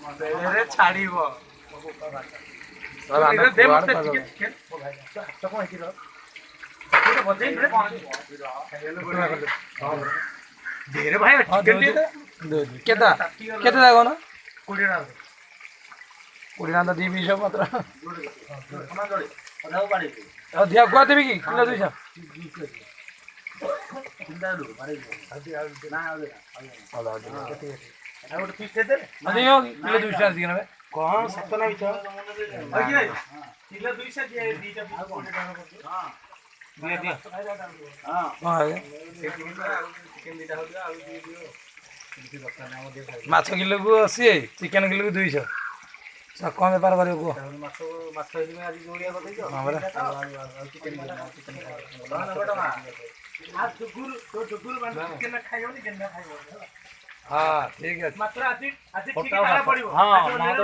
रे छाड़ीब दे मते टिके हाथ को हेकी रह तो बजे रे देरे भाई टिके दे केता केता जागो ना 20 ना 20 ना दी 20 मात्र कमा जोड़ी अधाव पाड़ी अधिया गुआ देबी की किलो 200 चिंतालु मारे ना आला केते आ गोटे पीस दे अरे यो किलो 200 आसी ना कौन सत ना बिच हां किलो 200 दिए दीटा पीस 20 टाका पड़छ हां दिए दिए हां हां चिकन दीटा हो दियो आलू दिए दियो किसी दरकार ना दे भाई माछ किलो को 80 चिकन किलो को 200 सब कौन व्यापार करियो को माछ माछ में आज जोड़िया कर देजो हां बरा चिकन चिकन ना बड़ा मा आज दुगुर तो दुगुर बन चिकन खाइयो नि केना खाइयो हां ठीक है मात्र आज आज ठीक खाना पड़ियो हां मात्र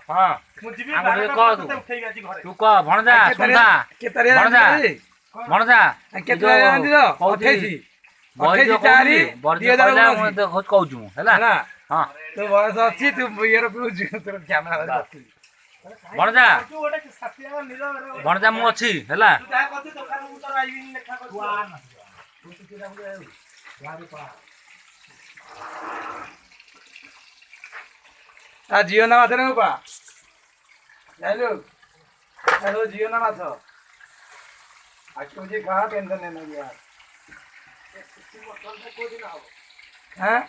हां मुझे आगे भी कह तो उठेगा आज घरे तू कह भणजा सुनता के तरिया भणजा के तरिया आंदी रो 28 चारि बर्जे कहला म त खोज कहू छु हैला हां तो बयस अछि तू येरो पिउ तोर कैमरा धरि बसि भणजा तू ओटा साथिया निरो भणजा मु अछि हैला तू जा कथि दुकान मु तोर आइबिन लेखा कर तू किरा बोले गाड़ी पा आ जियो ना माथे ना पा जाइलो हेलो जियो ना माथ आज मुझे कहा टेंशन लेना यार हैं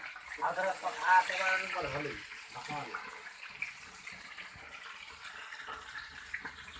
आदर तो आ ते बार पर हले